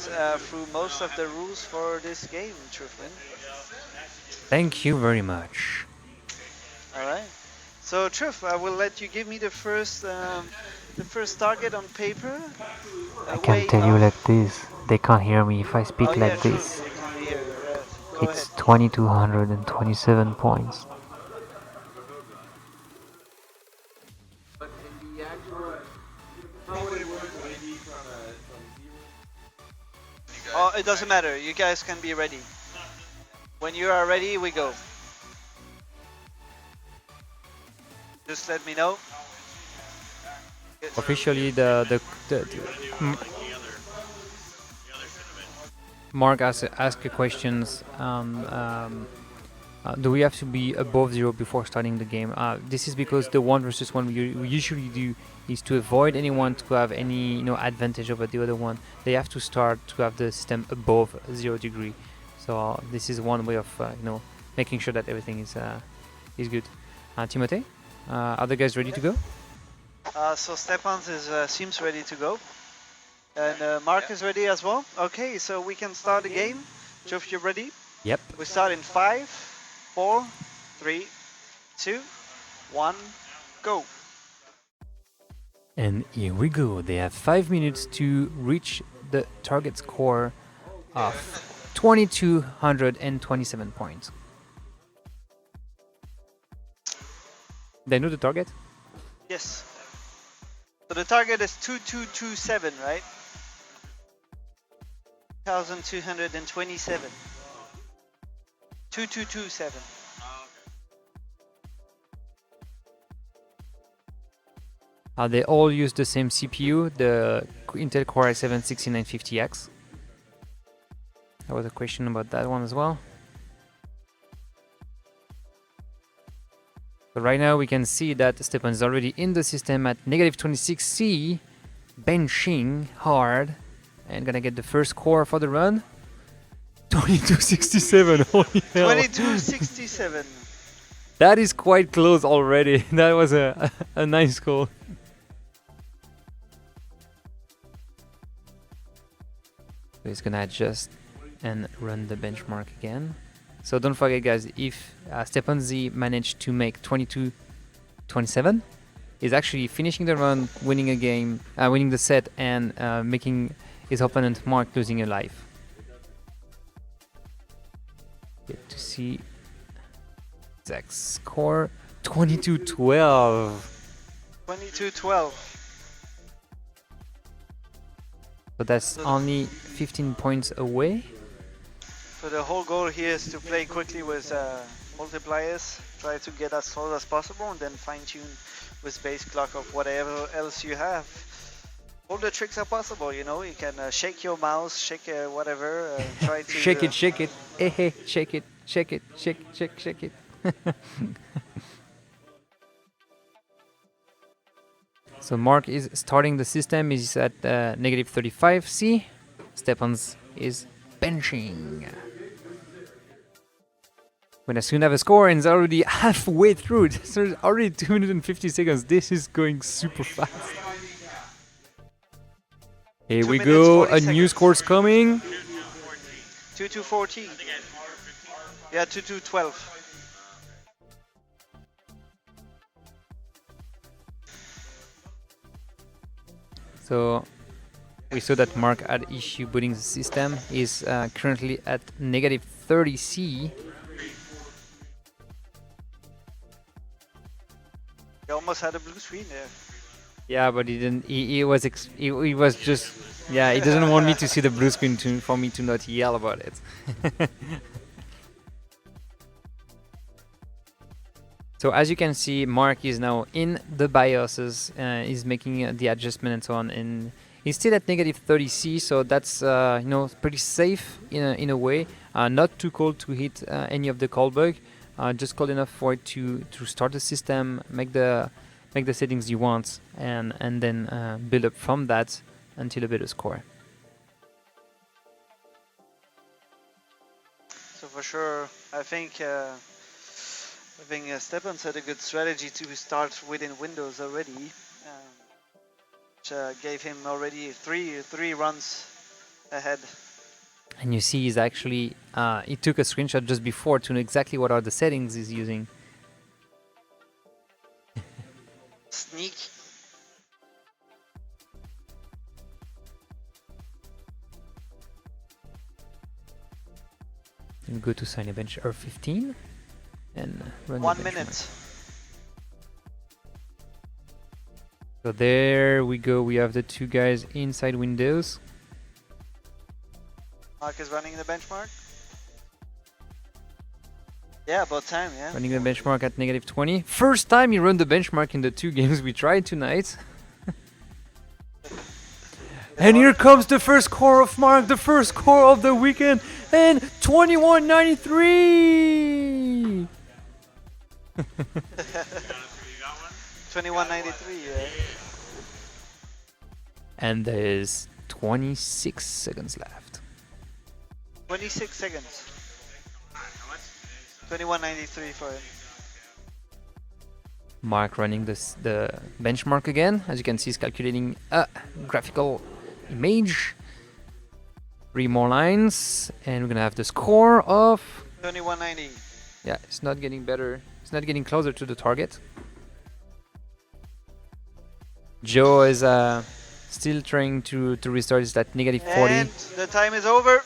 us through most of the rules for this game, Truthman. Thank you very much. All right. So Truth, I will let you give me the first target on paper. I can Way tell you off. like this. They can't hear me if I Oh speak yeah, like true. this. They can't hear you. Right. Go ahead. It's 2227 points. Oh, it doesn't matter. You guys can be ready. When you are ready, we go. Just let me know. Officially, Mark asked questions. Do we have to be above 0 before starting the game? This is because the 1 versus 1 we usually do is to avoid anyone to have any advantage over the other one. They have to start to have the system above 0 degree. So this is one way of making sure that everything is good. Timothée, are the guys ready to go? So Stepan's seems ready to go. And Mark is ready as well. Okay, so we can start the game. Geoff, you ready? Yep. We start in 5, 4, 3, 2, 1, go. And here we go. They have 5 minutes to reach the target score of 2227 points. They know the target? Yes. So the target is 2227, right? 1227. 2227. They all use the same CPU, the Intel Core i7 6950X. There was a question about that one as well. So right now we can see that Stepan is already in the system at -26C, benching hard, and gonna get the first core for the run. 2267, holy hell. 2267. That is quite close already. That was a nice goal. So he's gonna adjust and run the benchmark again. So don't forget, guys, if Stepan Z managed to make 2227, he's actually finishing the run, winning a game, winning the set, and making his opponent Mark losing a life. Get to see Zach's score, 2212. 2212. But that's only 15 points away. So the whole goal here is to play quickly with multipliers, try to get as close as possible, and then fine-tune with base clock of whatever else you have. All the tricks are possible, you know. You can shake your mouse, shake whatever, try to shake it, shake it, eh, shake it, shake it, shake it. So Mark is starting the system. He's at -35C. Stepan's is benching. When I soon have a score and it's already halfway through it, so it's already 2 minutes and 50 seconds. This is going super fast. Here we go, a new score's coming. 2214. Yeah, 2212. So we saw that Mark had issue booting the system. Is currently at -30C. He almost had a blue screen there. Yeah, but he didn't. He was just. Yeah, he doesn't want me to see the blue screen for me to not yell about it. So as you can see, Mark is now in the BIOSes. He's making the adjustment and so on, and he's still at -30C. So that's pretty safe in a way. Not too cold to hit any of the call bug. Just cold enough for it to start the system, make the settings you want, and then build up from that until a better score. So for sure, I think Stepan had a good strategy to start within Windows already, which gave him already three runs ahead. And you see he's actually, he took a screenshot just before to know exactly what are the settings he's using. Sneak. And go to sign a bench R15 and run 1 the minute. benchmark. So there we go, we have the two guys inside windows. Mark is running the benchmark. Yeah, about time, yeah. Running the benchmark at -20. First time he run the benchmark in the two games we tried tonight. And here comes the first score of Mark, the first score of the weekend, and 21.93! 21.93, yeah. And there's 26 seconds left. 26 seconds. 21.93 for him. Mark running the benchmark again. As you can see, he's calculating a graphical image. 3 more lines, and we're gonna have the score of 21.90. Yeah, it's not getting better. It's not getting closer to the target. Joe is still trying to restart. It's at -40. And the time is over.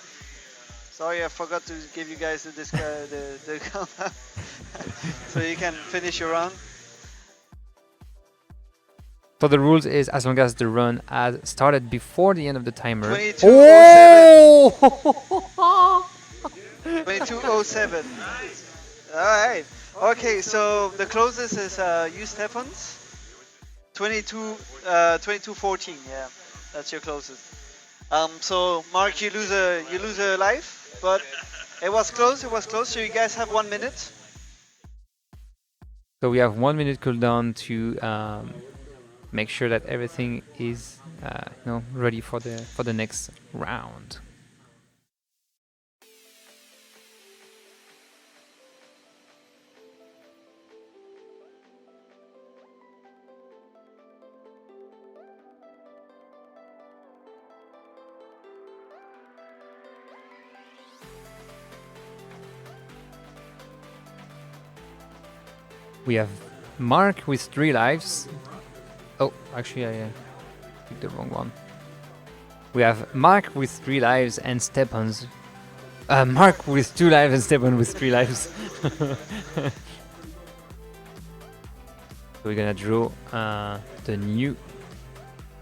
Sorry, I forgot to give you guys the countdown. So you can finish your round. So the rules is as long as the run has started before the end of the timer. 22:07. Oh! 22:07. Alright. Okay, so the closest is you, Stephans. 22:14. Yeah, that's your closest. So Mark, you lose a life, but it was close. It was close. So you guys have 1 minute. So we have 1 minute cooldown to make sure that everything is ready for the next round. We have Mark with 3 lives. Oh, actually, I picked the wrong one. We have Mark with 3 lives and Stepan's. Mark with 2 lives and Stepan with 3 lives. We're gonna draw the new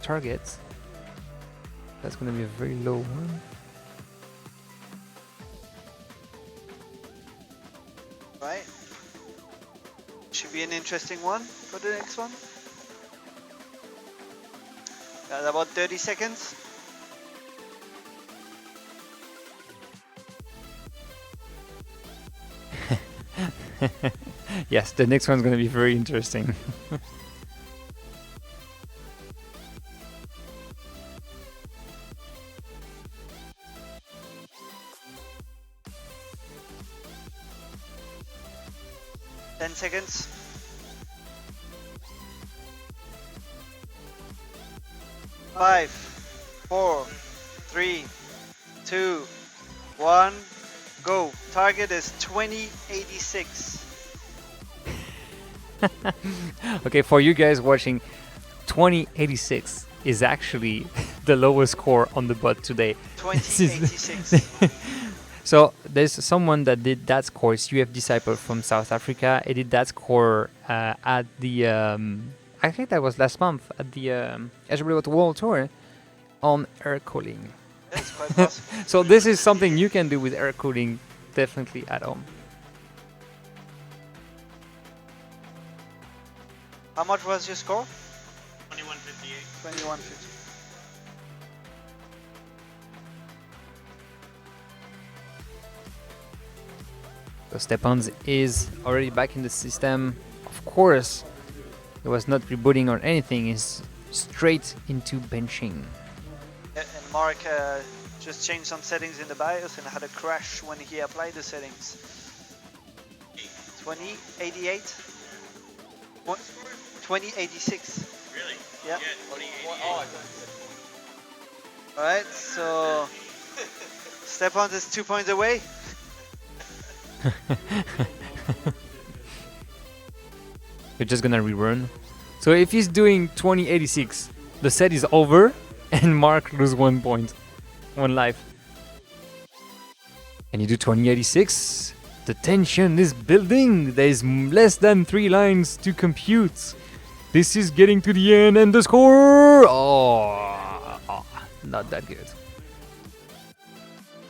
target. That's gonna be a very low one. Right. Should be an interesting one for the next one. Got about 30 seconds. Yes, the next one's gonna be very interesting. Ten seconds. Five, 4, 3, 2, 1, go. Target is 2086. Okay, for you guys watching, 2086 is actually the lowest score on the bot today. 2086. So there's someone that did that score. It's UF Disciple from South Africa. He did that score at the I think that was last month at the HWBOT World Tour on air cooling. That's quite possible. So this is something you can do with air cooling definitely at home. How much was your score? 2158. 2150. So Stepan's is already back in the system. Of course, it was not rebooting or anything. It's straight into benching. And Mark just changed some settings in the BIOS and had a crash when he applied the settings. 2088? 2086. Really? Yeah. Yeah, 2088. Alright, so Stepan is 2 points away. You're just gonna rerun. So if he's doing 2086, the set is over and Mark lose 1 point. 1 life. And you do 2086. The tension is building. There is less than 3 lines to compute. This is getting to the end and the score. Oh, not that good.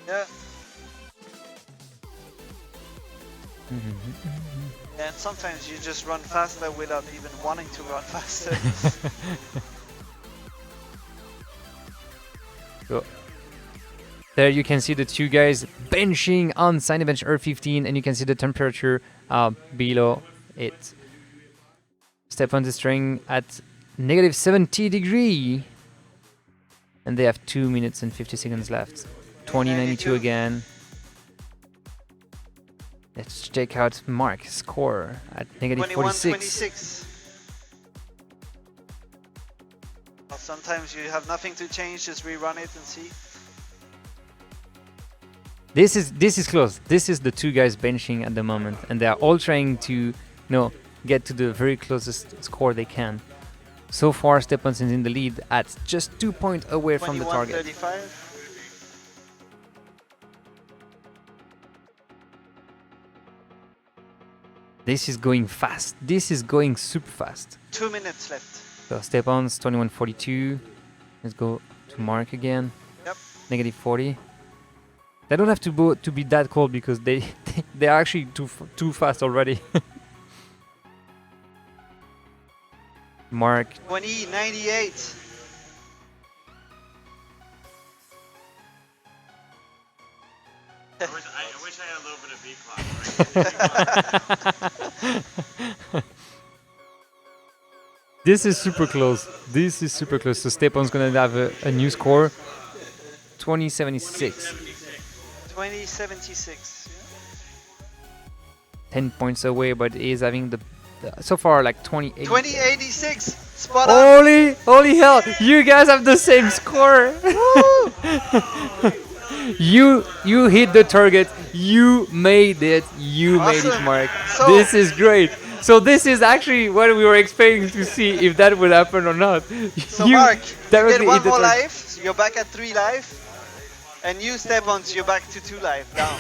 Yeah. And sometimes you just run faster without even wanting to run faster. So, there you can see the 2 guys benching on Cinebench R15 and you can see the temperature below it. Stepan is string at negative 70 degree. And they have 2 minutes and 50 seconds left. 2092 again. Let's check out Mark's score at negative 46. 21-26. Well, sometimes you have nothing to change, just rerun it and see. This is close. This is the 2 guys benching at the moment, and they are all trying to, get to the very closest score they can. So far, Stepan's is in the lead at just 2 points away from the target. 21-35. This is going fast. This is going super fast. 2 minutes left. So Stepan's 21:42. Let's go to Mark again. Yep. Negative 40. They don't have to be that cold because they are actually too fast already. Mark. 20-98. I wish I had a little bit of B clock. This is super close. This is super close. So Stepan's gonna have a new score. 2076. 20-76. 10 points away, but he's having the so far like 2080. 20-86. Spot on. Holy hell! You guys have the same score. You hit the target. You made it. You made it, Awesome. Mark. So- This is great. So this is actually what we were expecting to see if that would happen or not. So Mark, you get directly 1 hit the more target. life, so you're back at 3 life. And you Stepan, so you're back to 2 life, down.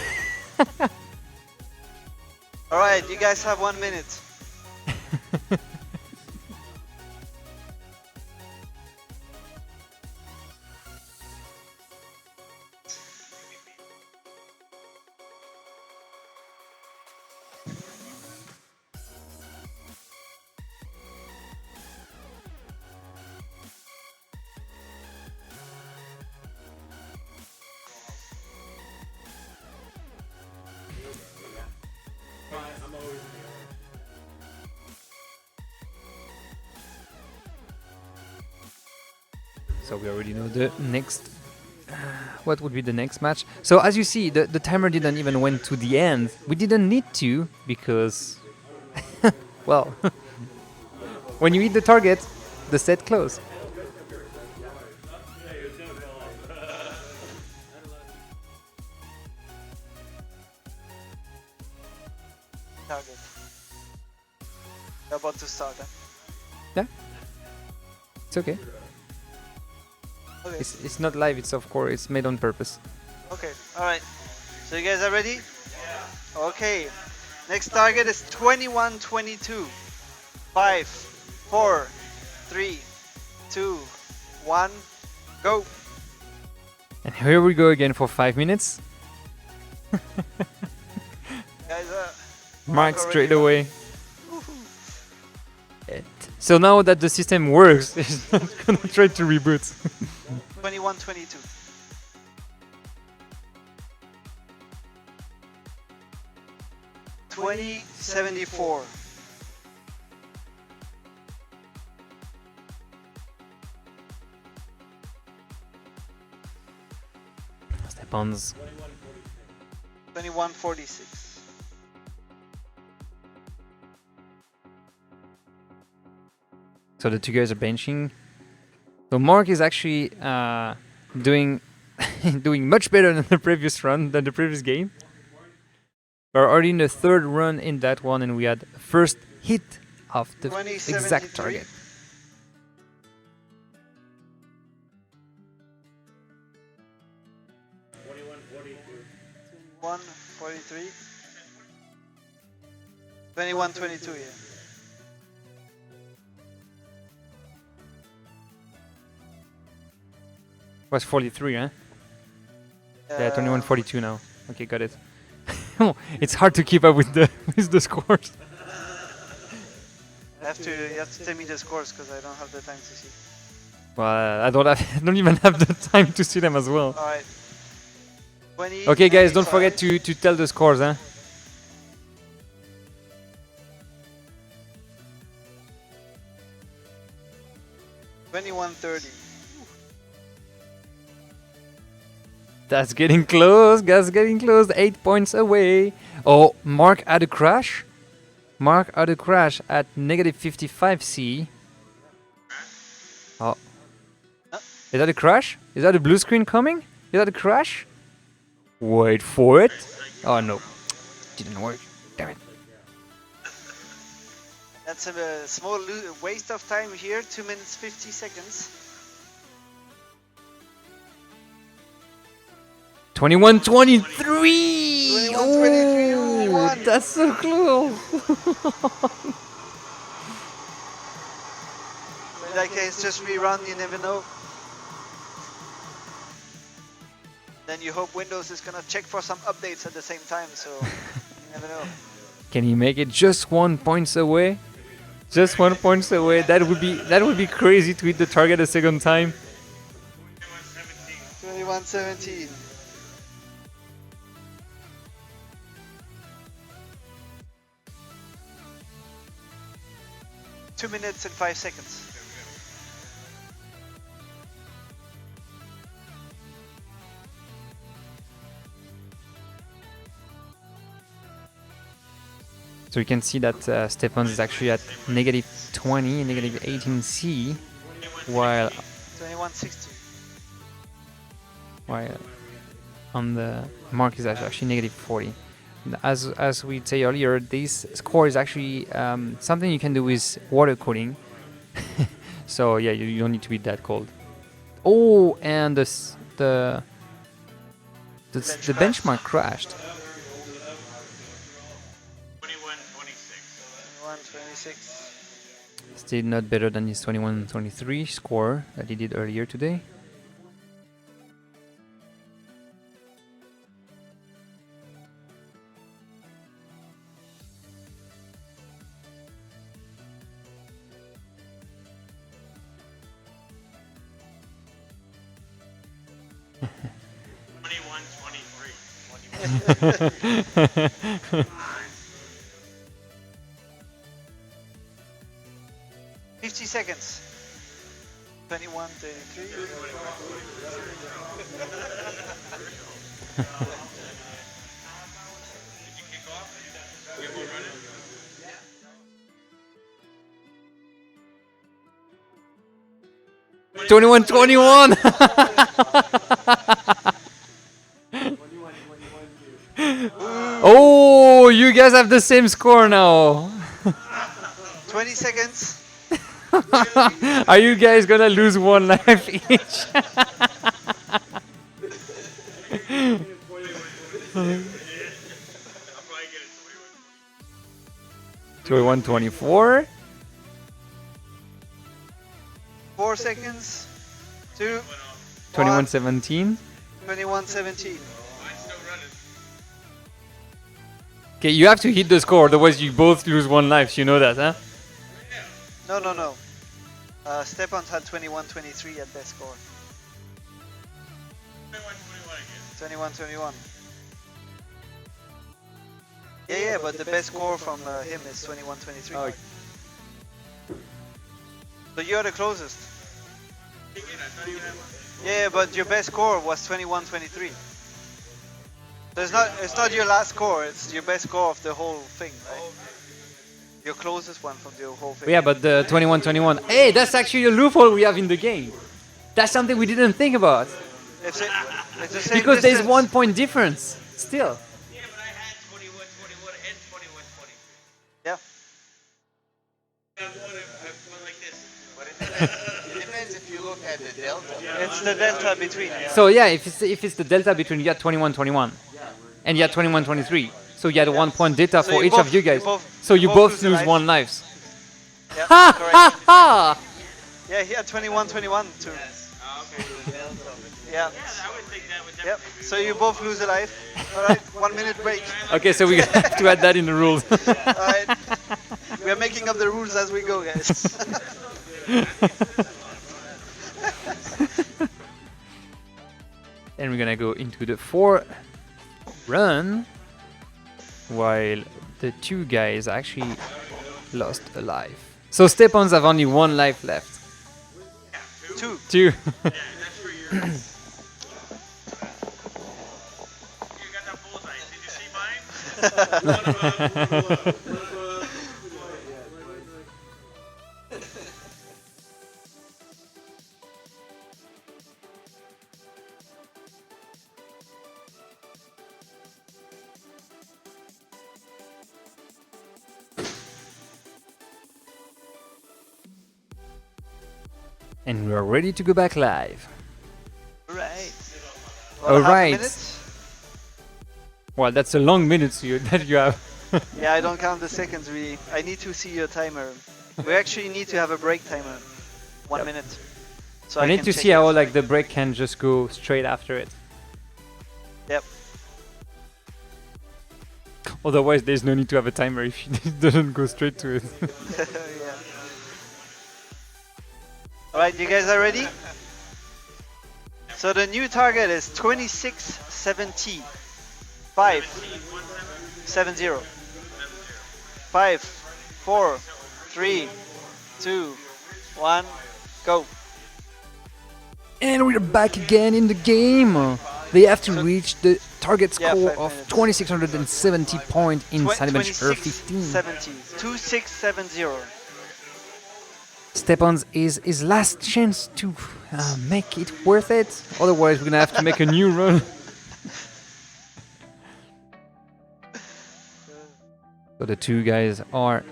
Alright, you guys have 1 minute. So we already know the next. What would be the next match? So as you see, the timer didn't even went to the end. We didn't need to because, well, when you hit the target, the set close. Target. You're about to start, huh? Yeah, it's okay. Okay. It's not live. It's of course it's made on purpose. Okay, alright. So you guys are ready? Yeah. Okay. Next target is 21-22. 5, 4, 3, 2, 1, go. And here we go again for 5 minutes. Guys, Mark already straight done. away. So now that the system works, it's not gonna try to reboot. 21-22. $20.74. Stepan's 21.46. So the 2 guys are benching. So Mark is actually doing doing much better than the previous run, than the previous game. We're already in the third run in that one, and we had first hit of the exact 2073. target. 2143. 2122, yeah. Was 43, huh? Yeah, 2142 now. Okay, got it. It's hard to keep up with the scores. You have to tell me the scores because I don't have the time to see. Well, I don't even have the time to see them as well. All right. 20. Okay, guys, don't forget to tell the scores, huh? $21.30. That's getting close. That's getting close. 8 points away. Oh, Mark had a crash. Mark had a crash at negative 55C. Oh. Is that a crash? Is that a blue screen coming? Is that a crash? Wait for it. Oh no. Didn't work. Damn it. That's a small waste of time here. 2 minutes 50 seconds. 21-23. 21-23. Oh, that's so close. In that case, just rerun. You never know. Then you hope Windows is gonna check for some updates at the same time, so you never know. Can he make it just 1 point away? Just 1 point away. That would be crazy to hit the target a second time. 21-17. Two minutes and 5 seconds. So you can see that Stepan is actually at negative 20, negative 18C, while 21-60. On the Mark is actually negative 40. As we say earlier, this score is actually something you can do with water cooling. So yeah, you don't need to be that cold. Oh, and the benchmark crashed. 21-26. Still not better than his 21-23 score that he did earlier today. Seconds. 21, 33. Yeah. 21-21. Oh, you guys have the same score now. 20 seconds. Are you guys gonna lose 1 life each? 21-24. 4 seconds. 2. 21-17. 21-17. Okay, you have to hit the score, otherwise you both lose 1 life. You know that, huh? No. Stepan had 21-23 at best score. 21-21. Yeah, but the best score from him is 21-23. Oh. So you're the closest. Yeah, but your best score was 21-23. So it's not your last score, it's your best score of the whole thing, right? Your closest one from the whole thing. Yeah, but the 21-21. Hey, that's actually a loophole we have in the game. That's something we didn't think about. It's, it's the same Because there's distance. 1 point difference still. Yeah, but I had 21, 21, and 21, 20. Yeah. I'm going like this. But it depends if you look at the delta. It's the delta between. Yeah. So yeah, if it's the delta between you had 21-21 and you had 21-23, so you had a 1 point delta So for you each both- of you guys. you both- So you both lose a lose life. 1 life. Yeah, Ha correct. ha ha! Yeah, he had 21-21 too. Okay. Yeah. I would think that would Yep. definitely So you both lose a life. All right. 1 minute break. Okay, so we have to add that in the rules. All right. We are making up the rules as we go, guys. And we're gonna go into the 4 run while the 2 guys actually lost a life. So Stepans have only 1 life left. 2. 2. Yeah, that's for your. You got that bullseye. Did you see mine? And we are ready to go back live. Right. All half a right. minute. Well, that's a long minute that you have. Yeah, I don't count the seconds really. I need to see your timer. We actually need to have a break timer. 1 minute. So I need can to check see it. how like the break can just go straight after it. Yep. Otherwise, there's no need to have a timer if it doesn't go straight to it. Yeah. All right, you guys are ready? So the new target is 2670. 570. 5, 4, 3, 2, 1, go. And we're back again in the game. They have to reach the target Yeah, score 5 of minutes. 2670 points in Centimeter 15. 2670. 2670. Stepan's is his last chance to make it worth it. Otherwise, we're gonna have to make a new run. So the 2 guys are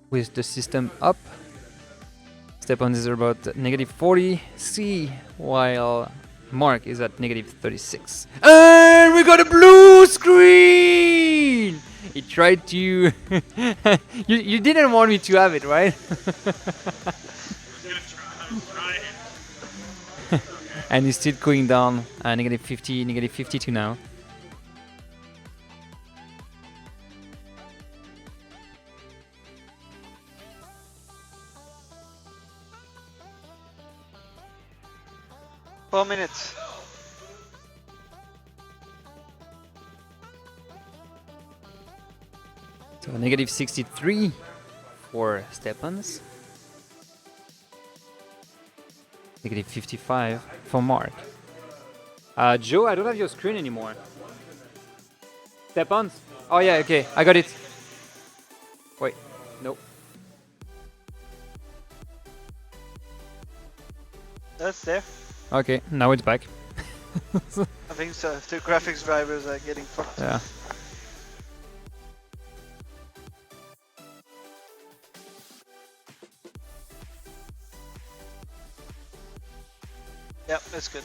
with the system up. Stepan's is about -40 C, while Mark is at -36. And we got a blue screen! He tried to... you didn't want me to have it, right? And he's still going down, -50, -52 now. Four minutes. So -63 for Stepan's. -55 for Mark. Joe, I don't have your screen anymore. Stepan's? Oh yeah, okay, I got it. Wait, no. That's there. Okay, now it's back. I think so. The graphics drivers are getting fucked. Yeah. Yep, that's good.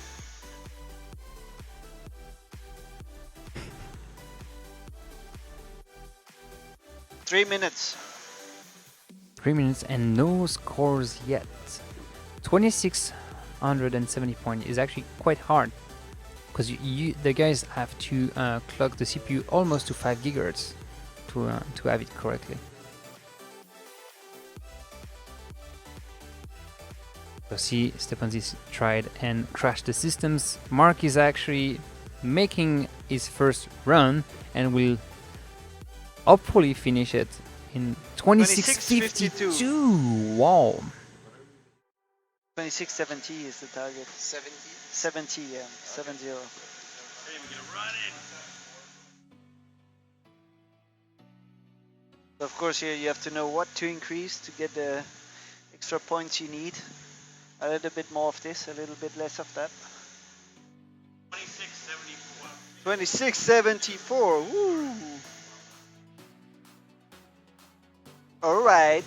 Three minutes. 3 minutes and no scores yet. 2670 points is actually quite hard because the guys have to clock the CPU almost to 5 gigahertz to have it correctly. So see, Stepanzis tried and crashed the systems. Mark is actually making his first run and will hopefully finish it in 26:52. Wow. 2670 is the target. 70? 70, yeah. 70. Of course, here you have to know what to increase to get the extra points you need. A little bit more of this, a little bit less of that. 2674. 2674. Woo! All right.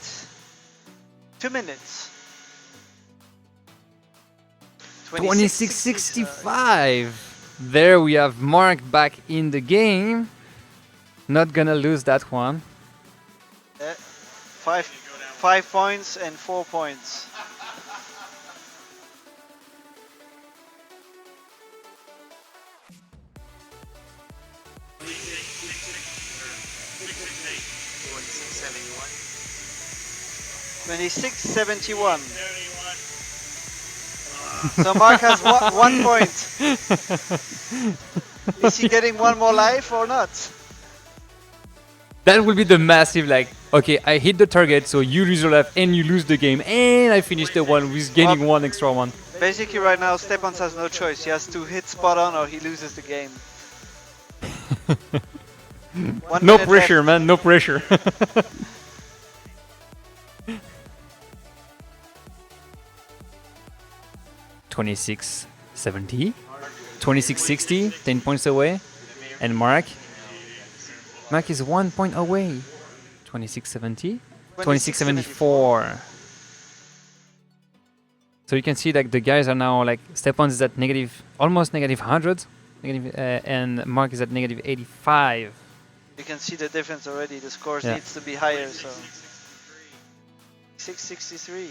2 minutes. 2665. There we have Mark back in the game. Not gonna lose that one. 5 points and 4 points. $26.71. So Mark has 1 point. Is he getting one more life or not? That will be the massive, like, okay, I hit the target, so you lose your life and you lose the game, and I finish the one with gaining one extra one. Basically right now Stephans has no choice. He has to hit spot on or he loses the game. No pressure, man, no pressure. $26.70, $26.60, 10 points away, and Mark is 1 point away. $26.70, $26.74. So you can see like the guys are now like Stephans is at negative, almost negative 100, and Mark is at negative 85. You can see the difference already. The scores Yeah. needs to be higher. So 663.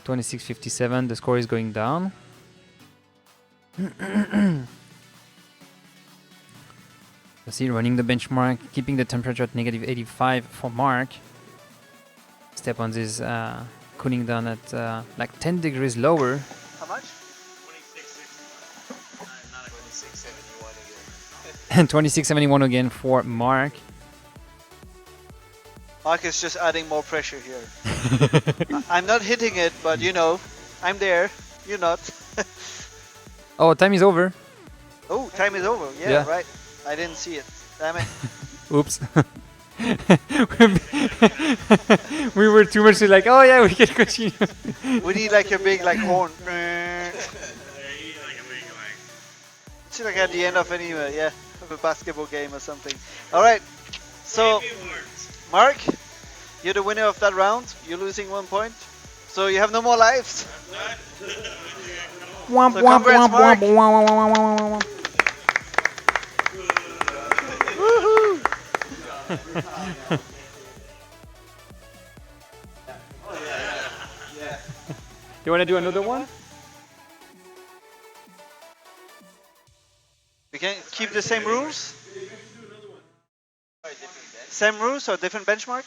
26.57, the score is going down. You see, running the benchmark, keeping the temperature at negative 85 for Mark. Stephans is cooling down at like 10 degrees lower. How much? 2671 again. And 26.71 again for Mark. Mark is just adding more pressure here. I'm not hitting it, but you know, I'm there. You're not. Oh, time is over. Oh, time is over. Yeah, Yeah. right. I didn't see it. Damn it. Oops. We were too much like, oh yeah, we can continue. We need like a big like horn. It's like at the end of any of a basketball game or something. All right. So, Mark, you're the winner of that round. You're losing 1 point. So you have no more lives. Womp, So womp, congrats, womp, Mark. womp, womp, womp, womp, womp, womp. Woohoo! You want to do another one? We can keep the same rules. Same rules or different benchmark?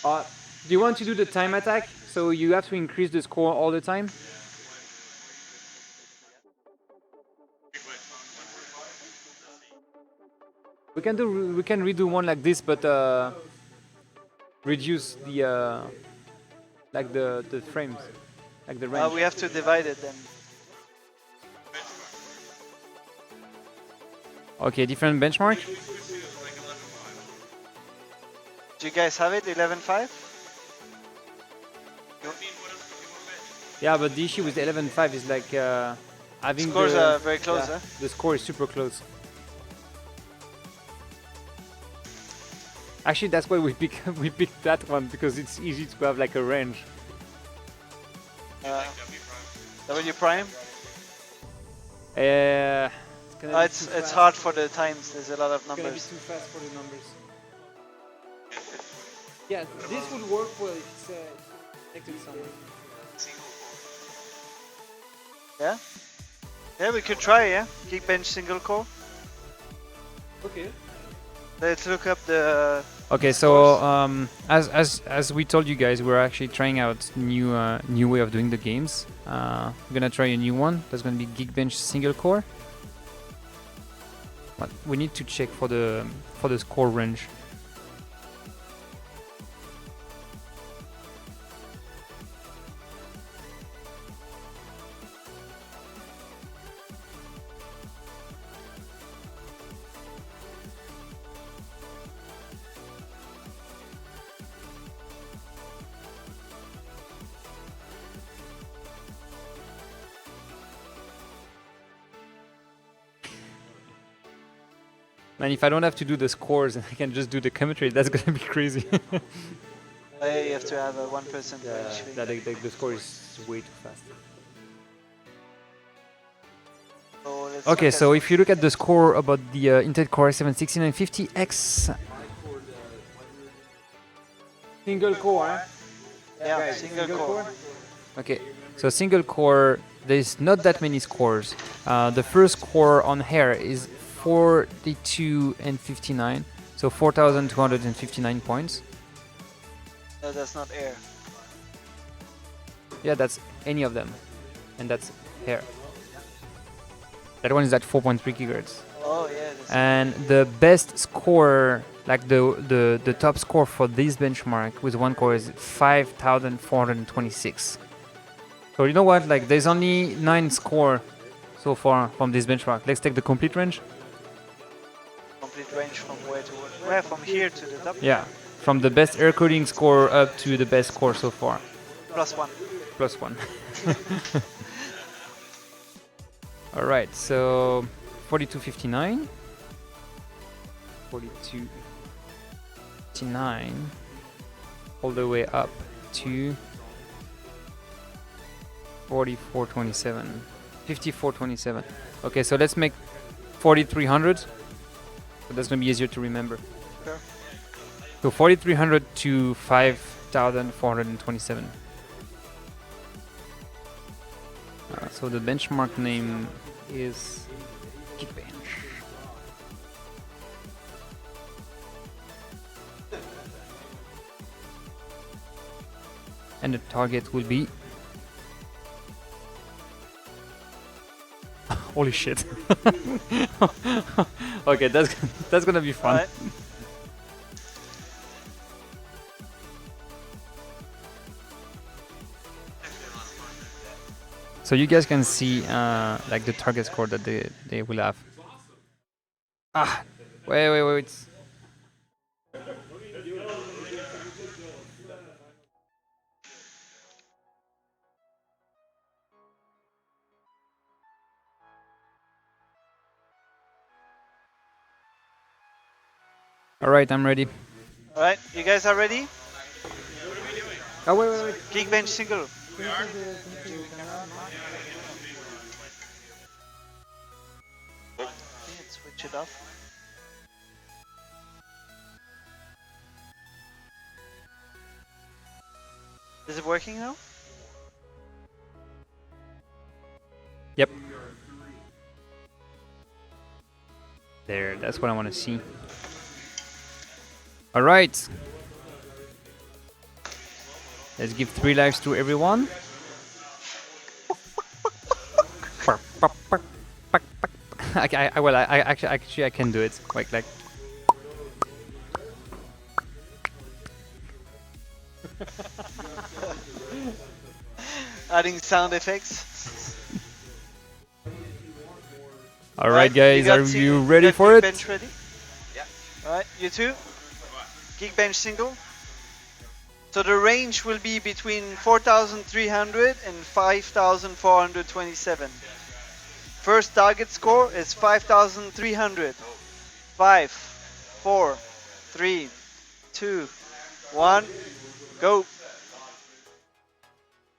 Do you want to do the time attack? So you have to increase the score all the time? We can redo one like this, but reduce the like the frames, like the range. We have to divide it then. Okay, different benchmark. Do you guys have it? 11.5? Yeah, but the issue with 11.5 is like having Scores the, are very close, yeah, huh? the score is super close. Actually, that's why we picked that one, because it's easy to have like a range. W prime? It's It's hard for the times. There's a lot of gonna be numbers. too fast for the numbers. Yeah, this would work well if it's connected somewhere. Yeah? Yeah, we could try, yeah? Geekbench single core. Okay. Let's look up the... Okay, so as we told you guys, we're actually trying out new way of doing the games. We're gonna try a new one. That's gonna be Geekbench single core. But we need to check for the score range. Man, if I don't have to do the scores and I can just do the commentary, that's gonna be crazy. You have to have a 1% for each thing. The score is way too fast. So let's Okay, look so at if you look at the score about the Intel Core i7 6950X, single core, eh? yeah, single core. Okay, so single core, there's not that many scores. The first core on here is 42 and 59, so 4,259 points. No, that's not air. Yeah, that's any of them, and that's here. That one is at 4.3 gigahertz. Oh yeah. That's And the best score, like the top score for this benchmark with one core is 5,426. So you know what? Like there's only 9 score so far from this benchmark. Let's take the complete range. complete range from where to where? From here to the top. Yeah, from the best air coding score up to the best score so far. +1. Plus 1. All right, so 4259. 4259 all the way up to 4427. 5427. Okay, so let's make 4300. So that's gonna be easier to remember. Sure. So 4300 to 5427. So the benchmark name is Geekbench. And the target will be... Holy shit. Okay, that's gonna be fun. Alright. So you guys can see like the target score that they will have. Ah, wait. All right, I'm ready. Alright, you guys are ready? Oh wait. Geekbench single. Let's switch it off. Is it working now? Yep. There, that's what I want to see. All right. Let's give 3 lives to everyone. I can do it. Like. Adding sound effects. All right, guys, are you ready for it? Geekbench ready? Yeah. Alright, you too? Geekbench single. So the range will be between 4,300 and 5,427. First target score is 5,300. 5, 4, 3, 2, 1, go.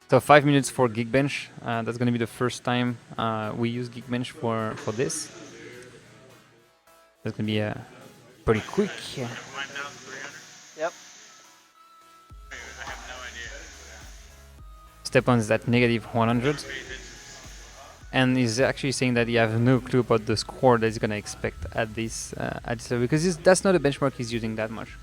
So 5 minutes for Geekbench. That's going to be the first time we use Geekbench for this. That's going to be pretty quick. Yep. I have no idea. Step 1 is at negative 100. And he's actually saying that you have no clue about the score that he's going to expect at this level, because that's not a benchmark he's using that much.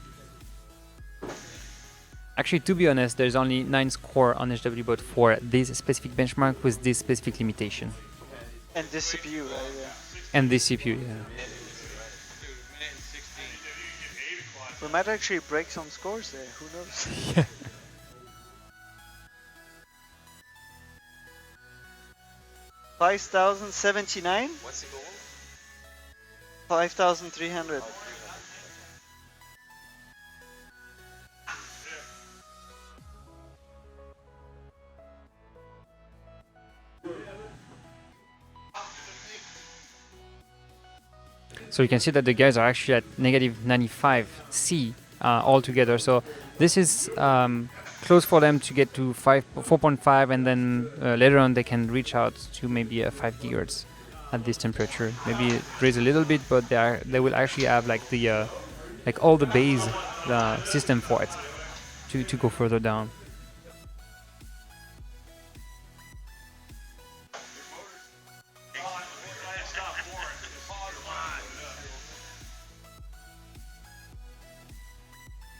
Actually, to be honest, there's only 9 score on HWBOT for this specific benchmark with this specific limitation. And this CPU, right? Yeah. And this CPU, yeah. We might actually break some scores there, who knows? 5,079? What's the goal? 5,300. So you can see that the guys are actually at negative 95C altogether. So this is close for them to get to 4.5, and then later on they can reach out to maybe 5 gigahertz at this temperature. Maybe raise a little bit, but they will actually have like the like all the base system for it to go further down.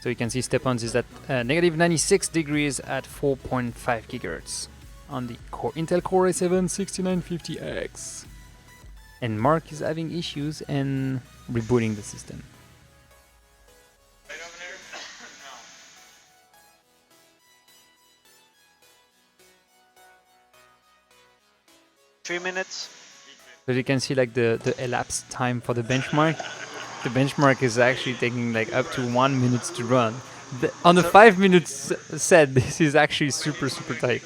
So you can see Stepan's is at negative 96 degrees at 4.5 gigahertz on the Intel Core i7 6950X. And Mark is having issues and rebooting the system. Right over there? No. 3 minutes. So you can see like the elapsed time for the benchmark. The benchmark is actually taking like up to 1 minute to run. On the 5 minutes set, this is actually super tight.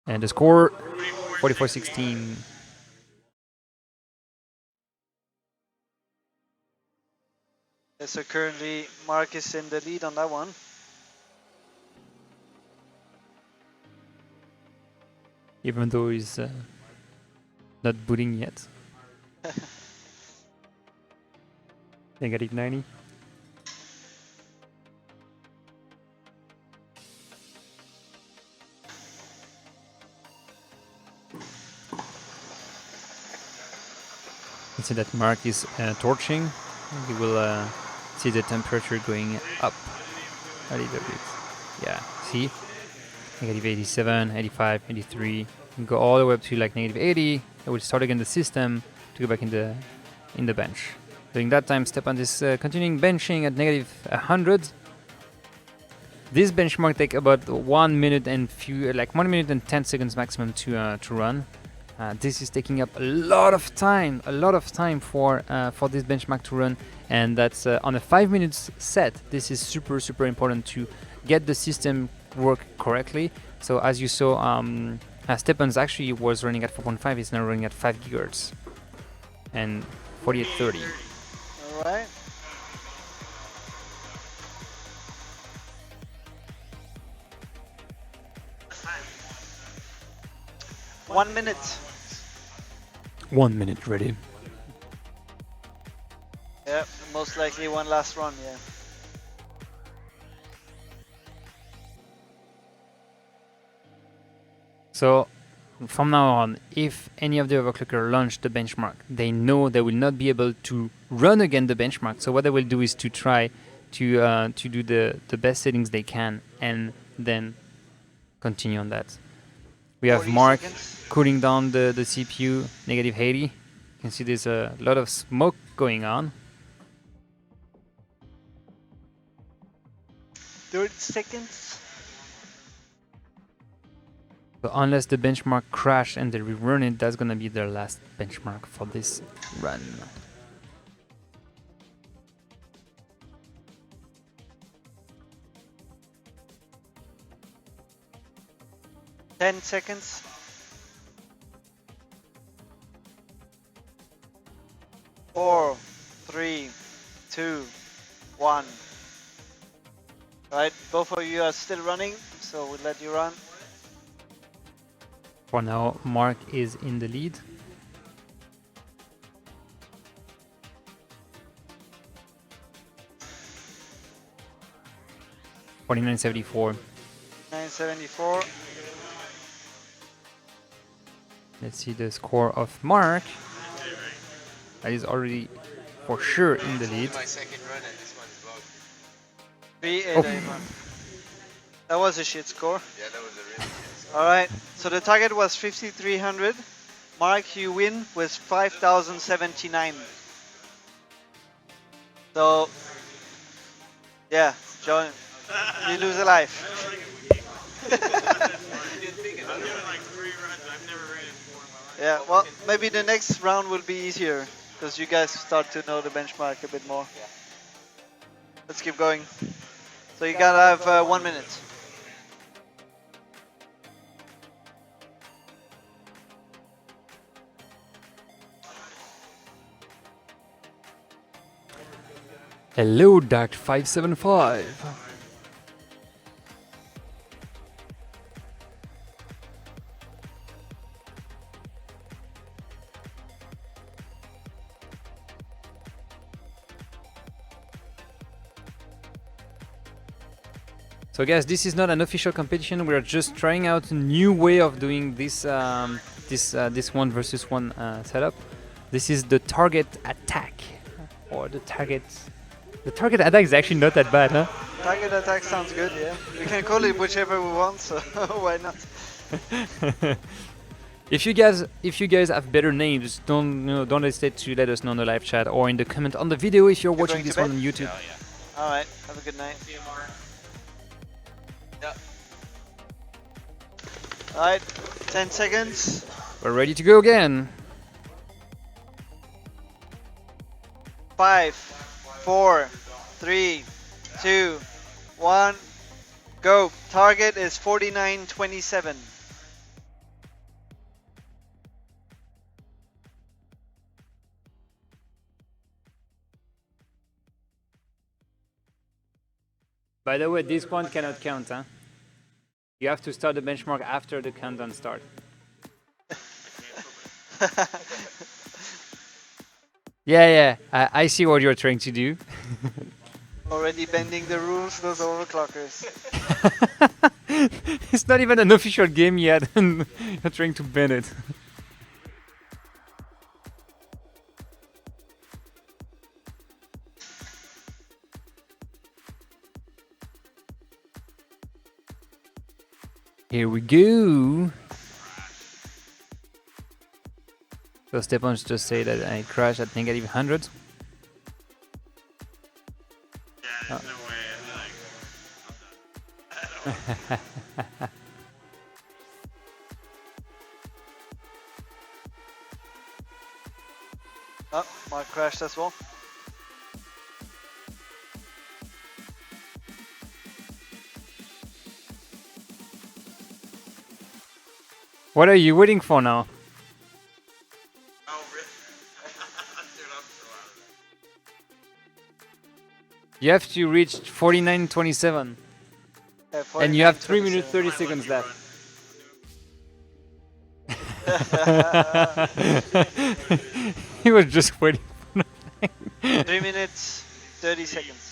And the score 44-16. So currently Mark is in the lead on that one. Even though he's not booting yet. Negative 90. You see that Mark is torching. You will see the temperature going up a little bit. Yeah, see? Negative 87, 85, 83. And go all the way up to like negative 80. I will start again the system to go back in the bench. During that time, Stepan is continuing benching at negative 100. This benchmark takes about 1 minute and 1 minute and 10 seconds maximum to run. This is taking up a lot of time for this benchmark to run, and that's on a 5 minutes set. This is super important to get the system work correctly. So as you saw, Stepan's actually was running at 4.5. He's now running at 5 gigahertz and 4830. All right. Time. 1 minute. 1 minute ready. Yeah, most likely one last run, yeah. So from now on, if any of the overclocker launch the benchmark, they know they will not be able to run again the benchmark. So what they will do is to try to do the best settings they can, and then continue on that. We have 40 Mark seconds. cooling down the CPU, negative 80. You can see there's a lot of smoke going on. 30 seconds. So unless the benchmark crash and they rerun it, that's gonna be their last benchmark for this run. Ten seconds. 4, 3, 2, 1. Right, both of you are still running, so we'll let you run. For now, Mark is in the lead. $49.74. 974. Let's see the score of Mark. That is already for sure in the lead. My second run and this one is bugged. 3881. That was a shit score. Yeah, that was a really good score. Alright, so the target was 5300. Mark, you win with 5079. So, yeah, John, you lose a life. I'm doing like 3 runs. I've never ran it before in my life. Yeah, well, maybe the next round will be easier because you guys start to know the benchmark a bit more. Let's keep going. So you gotta have 1 minute. Hello, Dark 575. So guys, this is not an official competition. We're just trying out a new way of doing this this one versus one setup. This is the target attack, or the target attack is actually not that bad, huh? Target attack sounds good, yeah. We can call it whichever we want, so why not? If you guys have better names, don't hesitate to let us know in the live chat or in the comment on the video if you're watching going this to one bed? on YouTube. Yeah. Alright, have a good night. See you, Mark. Yeah. Alright, 10 seconds. We're ready to go again. 5, 4, 3, 2, 1, go. Target is 49.27. By the way, this one cannot count, huh? You have to start the benchmark after the countdown starts. Yeah, I see what you're trying to do. Already bending the rules, those overclockers. It's not even an official game yet, and you're trying to ban it. Here we go. So Stepan's just say that I crashed at negative 100. Yeah, there's no way. I'm done. Oh, Mark crashed as well. What are you waiting for now? Oh, really? Dude, I'm so out of it. You have to reach 49.27. And you have 3 minutes 30 seconds left. He was just waiting for nothing. 3 minutes, 30 seconds.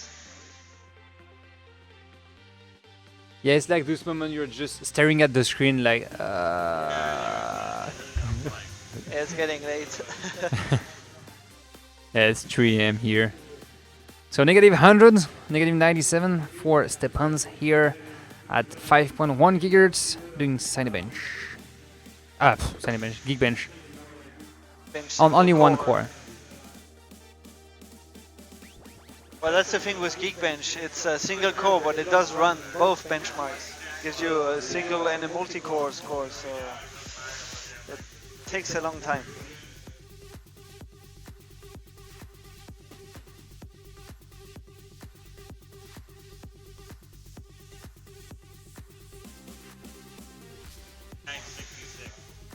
Yeah, it's like this moment you're just staring at the screen like Yeah, it's getting late. Yeah, it's 3 AM here. So negative 100, negative 97 for Stepan's here at 5.1 gigahertz doing Cinebench. Cinebench, Geekbench. Bench On only single one core. core. Well, that's the thing with Geekbench. It's a single core, but it does run both benchmarks. Gives you a single and a multi-core score, so it takes a long time.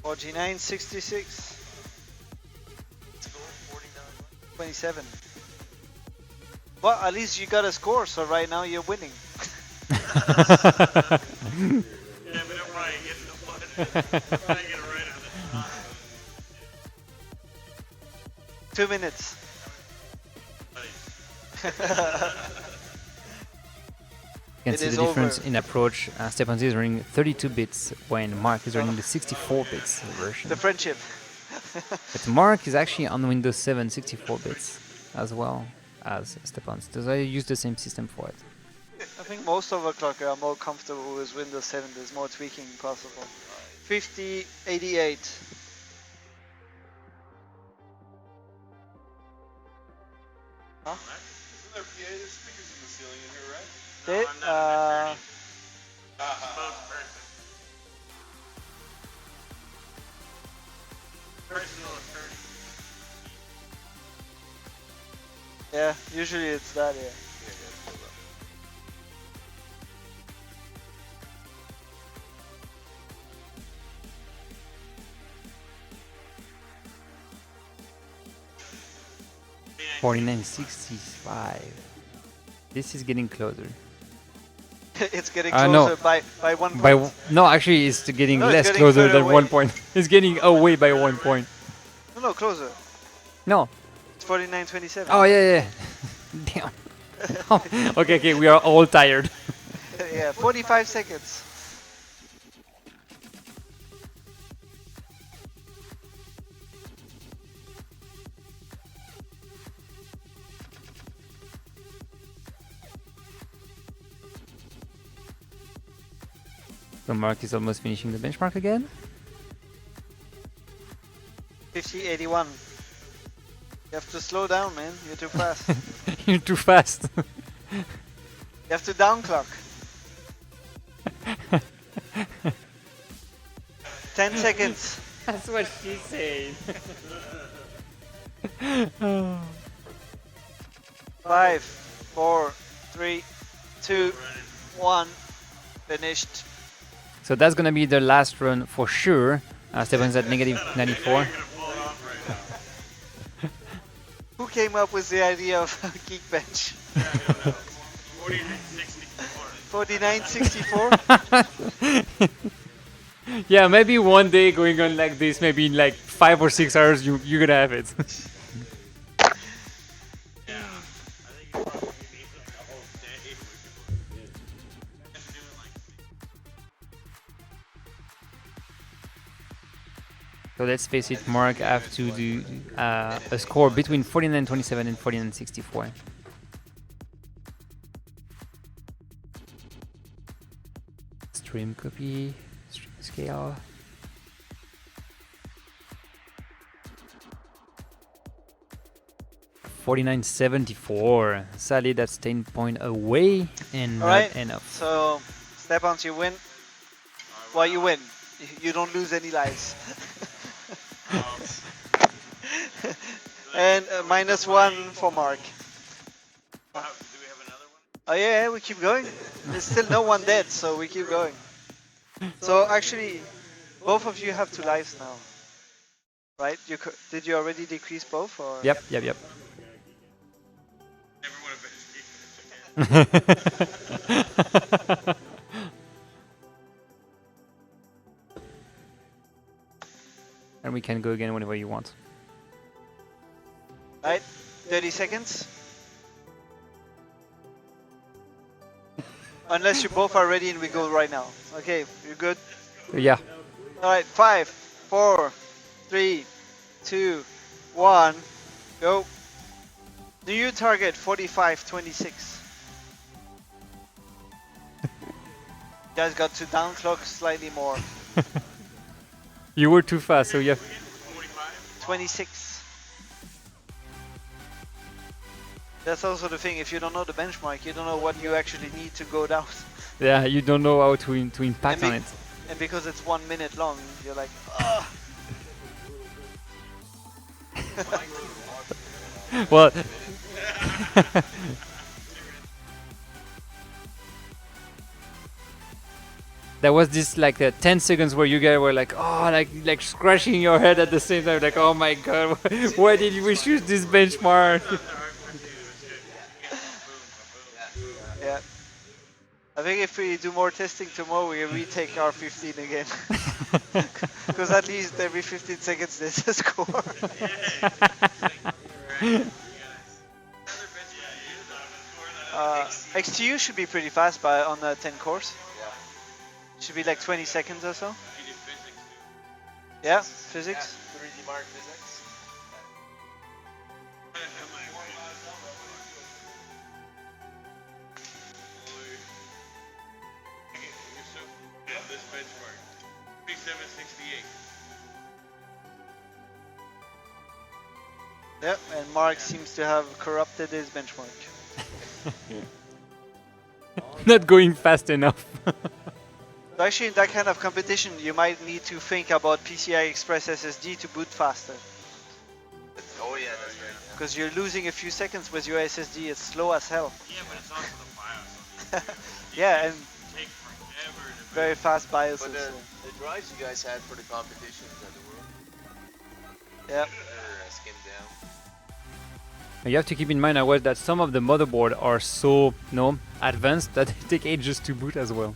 $49.66. 27. Well, at least you got a score, so right now you're winning. Yeah, but I'm probably getting the one. Probably get it right on the top. 2 minutes. You can It see is the difference over. in approach. Stepan is running 32 bits when Mark is running the 64 bits version. The friendship. But Mark is actually on Windows 7 64 bits as well as Stepan's. Does I use the same system for it? I think most overclockers are more comfortable with Windows 7. There's more tweaking possible. 5088. Huh? Isn't there PA? There's speakers in the ceiling in here, right? They, I'm not an attorney. Uh-huh. Spokesperson. Personal attorney. yeah, usually it's that, yeah. $49.65. This is getting closer. It's getting No. closer by 1 point. No, actually, it's getting No, it's less getting closer further than 1 away. point. It's getting away by 1 point. No, closer. No. It's 49-27. Oh yeah. Damn. Okay, we are all tired. Yeah, 45 seconds. So Mark is almost finishing the benchmark again. 50-81. You have to slow down, man. You're too fast. You're too fast. You have to downclock. 10 seconds. That's what she said. 5, 4, 3, 2, 1. Finished. So that's gonna be the last run for sure. Stefan's at negative 94. Who came up with the idea of geek bench? 49-64. 49-64? Yeah, maybe one day going on like this, maybe in like 5 or 6 hours, you're gonna have it. Yeah. I think you probably need like a whole day. So let's face it, Mark have to do a score between 49-27 and 49-64. Stream copy, stream scale. $49.74. Sadly, that's 10 point away and Alright, not enough. so Stephans, you win. Well, you win. You don't lose any lives. And -1 for Mark. Do we have another one? Oh yeah, we keep going. There's still no one dead, so we keep going. So actually, both of you have 2 lives now, right? Did you already decrease both, or? Yep. Never want to bench again. And we can go again whenever you want. Right, 30 seconds. Unless you both are ready and we go right now. Okay, you're good? Yeah. Alright, 5, 4, 3, 2, 1, go. New target 45-26. You guys got to downclock slightly more. You were too fast, so yeah. 26. That's also the thing, if you don't know the benchmark, you don't know what you actually need to go down. Yeah, you don't know how to impact on it. And because it's 1 minute long, you're like, ugh. Well, there was this like 10 seconds where you guys were like, oh, like scratching your head at the same time, like, oh my god, why did we choose this benchmark? Yeah. I think if we do more testing tomorrow, we retake our 15 again. Because at least every 15 seconds there's a score. XTU should be pretty fast on the 10 course. Should be like 20 seconds or so. Yeah, physics. 3D Mark physics. This benchmark, 3768. Yep, and Mark seems to have corrupted his benchmark. Not going fast enough. So actually, in that kind of competition, you might need to think about PCI Express SSD to boot faster. Oh yeah, that's right. Because you're losing a few seconds with your SSD, it's slow as hell. Yeah, but it's also the BIOS. Yeah, and Take forever to very fast BIOSes. But so. the drives you guys had for the competitions at the world, Yeah. they're skimmed down. You have to keep in mind, however, that some of the motherboard are so, advanced that they take ages to boot as well.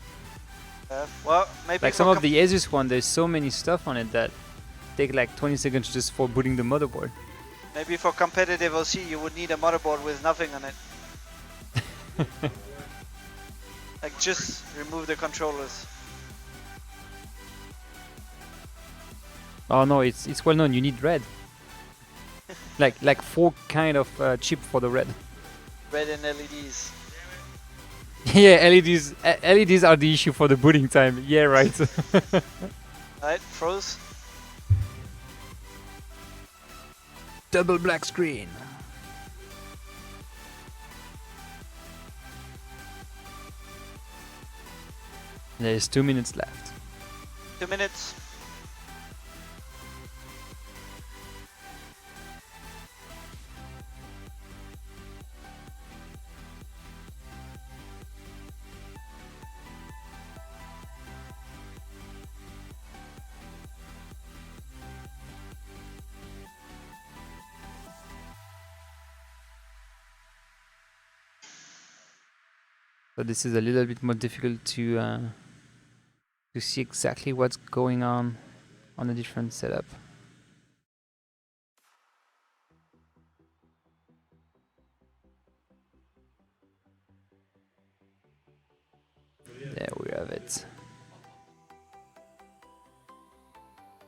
Well, maybe Like for some of the Asus one, there's so many stuff on it that take like 20 seconds just for booting the motherboard. maybe for competitive OC, you would need a motherboard with nothing on it. Like just remove the controllers. Oh no, it's well known. You need red. like 4 kind of chip for the red. Red and LEDs. Yeah, LEDs are the issue for the booting time. Yeah, right. Alright, froze. Double black screen. There's 2 minutes left. 2 minutes. So this is a little bit more difficult to see exactly what's going on a different setup. There we have it.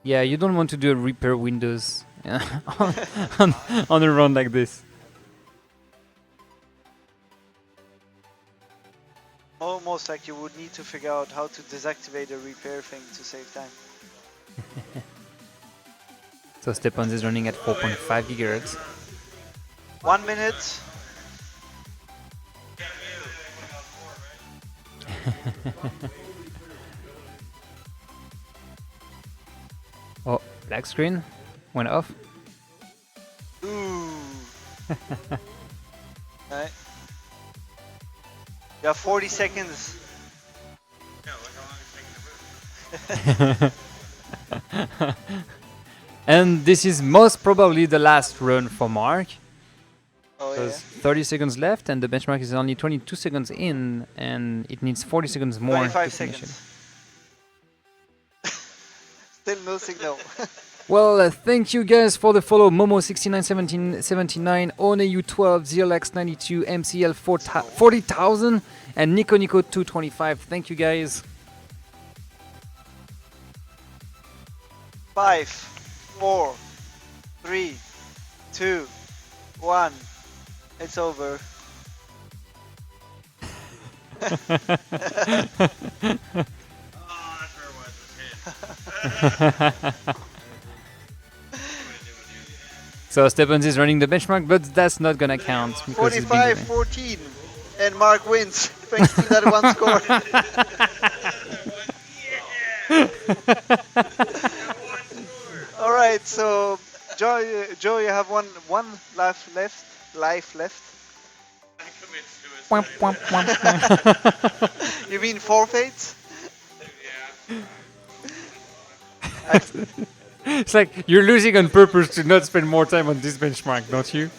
Yeah, you don't want to do a repair Windows on a run like this. Almost like you would need to figure out how to deactivate the repair thing to save time. So Stepan's is running at 4.5 gigahertz. 1 minute. Oh, black screen went off. Ooh. Alright. You have 40 seconds. Yeah, look how long it's taking to boot. And this is most probably the last run for Mark. Oh There's yeah. 30 seconds left and the benchmark is only 22 seconds in and it needs 40 seconds more 25 to finish seconds. Still no signal. Well, thank you guys for the follow. Momo691779, OneAU12, ZLX92, MCL 40,000, and NicoNico225. Thank you guys. 5, 4, 3, 2, 1. It's over. Oh, that's where it was. It hit. So Stephens is running the benchmark, but that's not gonna count because it's been 45-14. And Mark wins thanks to that one score. Alright, so Joe, you have one life left. I commit suicide. You mean forfeit? Yeah. It's like you're losing on purpose to not spend more time on this benchmark, don't you?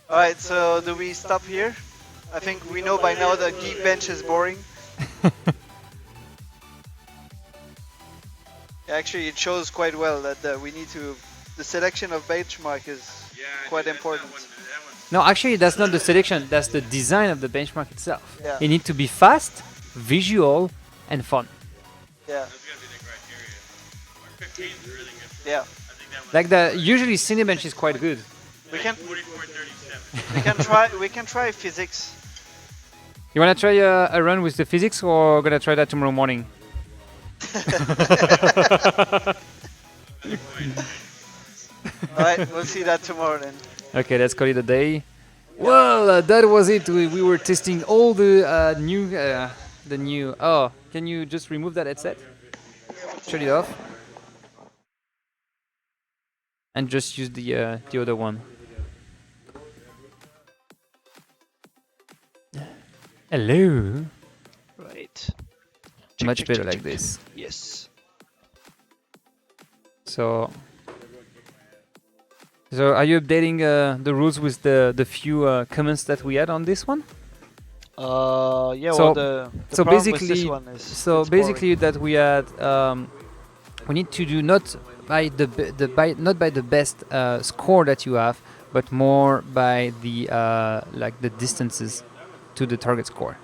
Alright, so do we stop here? I think we know by now that Geekbench is boring. Actually, it shows quite well that we need to... The selection of benchmark is quite important. No, actually, that's not the selection. That's the design of the benchmark itself. Yeah. It needs to be fast, visual, and fun. Yeah, That's gonna be the criteria. 15 is really good. yeah. I think that was Like the usually Cinebench is quite good. We can 44-37. we can try physics. You wanna try a run with the physics, or gonna try that tomorrow morning? Alright, we'll see that tomorrow then. Okay, let's call it a day. Well, that was it. We were testing all the new. Oh, can you just remove that headset? Shut it off. And just use the other one. Hello. Right. Much better like this. Yes. So are you updating the rules with the few comments that we had on this one? Yeah. So- Well, the so problem with this basically- one is So it's boring. basically, that we had we need to do not by not by the best score that you have, but more by the like the distances to the target score.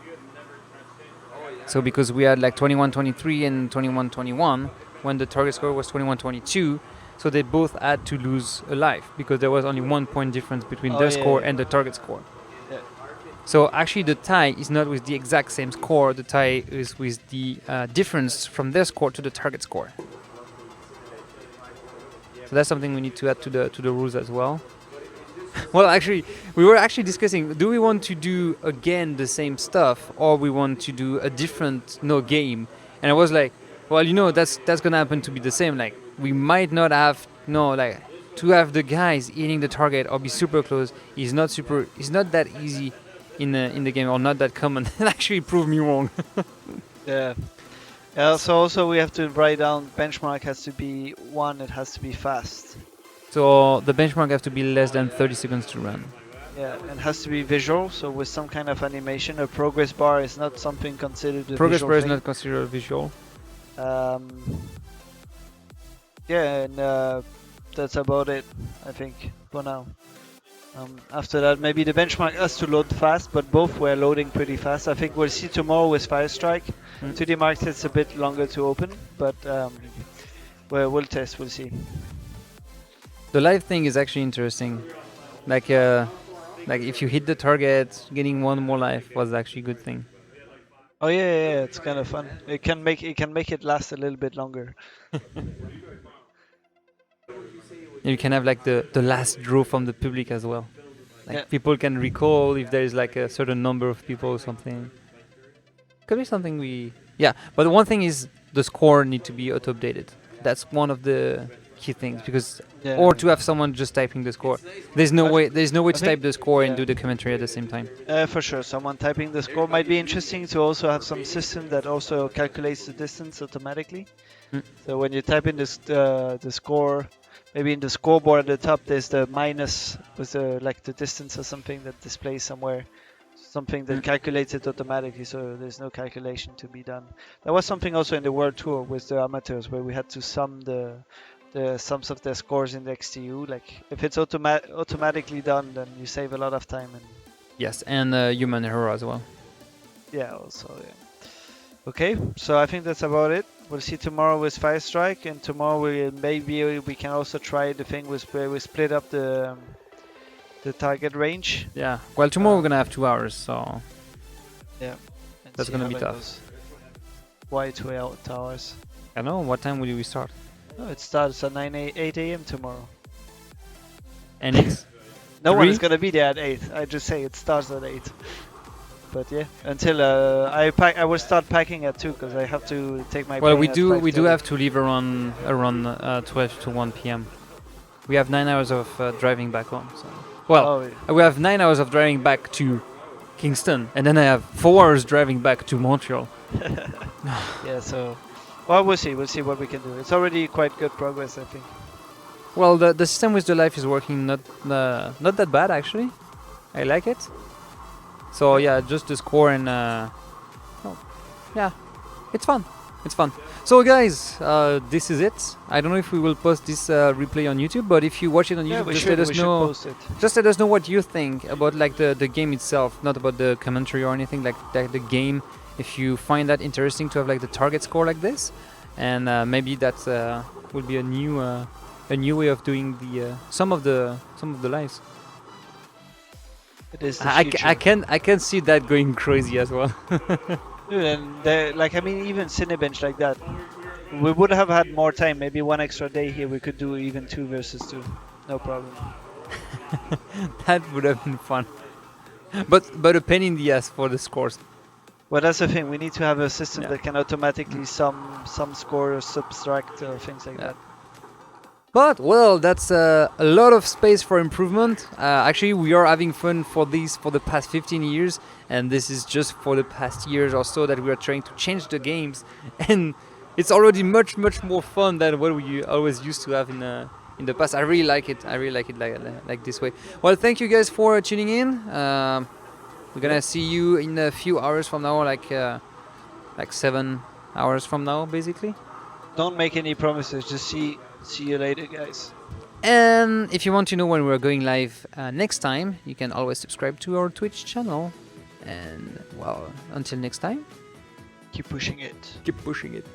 So because we had like 21-23 and 21-21 when the target score was 21-22, so they both had to lose a life because there was only 1 point difference between Oh, their yeah, score yeah. and the target score. Yeah. So actually the tie is not with the exact same score, the tie is with the difference from their score to the target score. So that's something we need to add to the rules as well. Well, actually, we were actually discussing, do we want to do again the same stuff or we want to do a different game? And I was like, well, that's gonna happen to be the same. Like, we might not have to have the guys hitting the target or be super close is not that easy in the game, or not that common. It actually proved me wrong. Yeah. Yeah. So also we have to write down benchmark has to be 1. It has to be fast. So the benchmark has to be less than 30 seconds to run. Yeah, and has to be visual. So with some kind of animation, a progress bar is not something considered a Progress visual bar is thing. not considered visual. Yeah, and that's about it, I think, for now. After that, maybe the benchmark has to load fast, but both were loading pretty fast. I think we'll see tomorrow with Firestrike. 2D Mark takes a bit longer to open, but we'll test, we'll see. The live thing is actually interesting. Like if you hit the target, getting 1 more life was actually a good thing. Oh yeah, it's kind of fun. It can make it last a little bit longer. You can have like the last draw from the public as well. Like Yeah. people can recall if there is like a certain number of people or something. Could be something yeah. But the one thing is the score need to be auto updated. That's one of the key things because Yeah. or to have someone just typing the score. There's no way to think- type the score and yeah. do the commentary at the same time. For sure, someone typing the score might be interesting to also have some system that also calculates the distance automatically. Mm. So when you type in this the score, maybe in the scoreboard at the top there's the minus with the distance or something that displays somewhere, something that calculates it automatically. So there's no calculation to be done. There was something also in the World Tour with the amateurs where we had to sum the sums of their scores in the XTU. Like if it's automatically done, then you save a lot of time and Yes, and human error as well. yeah, also yeah. Okay, so I think that's about it. We'll see tomorrow with Firestrike, and tomorrow we can also try the thing where we split up the target range. Yeah. Well, tomorrow we're gonna have 2 hours, so Yeah, and That's see gonna how be it tough. goes. Why 2 hours? I don't know what time will we start. No, it starts at 8 a.m. tomorrow. And it's No one 3? is gonna be there at 8. I just say it starts at 8. But yeah, until I will start packing at 2 because I have to take my. well, plane we at do 5:30. have to leave around 12 to 1 p.m. We have 9 hours of driving back home. So. Well, Oh, yeah. we have 9 hours of driving back to Kingston, and then I have 4 hours driving back to Montreal. Yeah, so well, we'll see what we can do. It's already quite good progress, I think. Well, the system with the life is working not that bad actually. I like it. So yeah, just the score and yeah, it's fun. It's fun. So guys, this is it. I don't know if we will post this replay on YouTube, but if you watch it on Yeah, YouTube, we just should, let us we should know. post it. Just let us know what you think about like the game itself, not about the commentary or anything, like the game. If you find that interesting to have like the target score like this, and maybe that will be a new way of doing the some of the lives. It is the I future. can see that going crazy as well. Dude, and even Cinebench like that, we would have had more time. Maybe one extra day here, we could do even 2 versus 2, no problem. That would have been fun. But a pain in the ass for the scores. Well, that's the thing. We need to have a system Yeah. that can automatically sum scores, subtract, things like Yeah. that. But well, that's a lot of space for improvement. Actually, we are having fun for the past 15 years, and this is just for the past years or so that we are trying to change the games. And it's already much more fun than what we always used to have in the past. I really like it. I really like it like this way. Well, thank you guys for tuning in. We're gonna see you in a few hours from now, like 7 hours from now, basically. Don't make any promises. Just see you later, guys. And if you want to know when we're going live next time, you can always subscribe to our Twitch channel. And well, until next time, Keep pushing it. keep pushing it.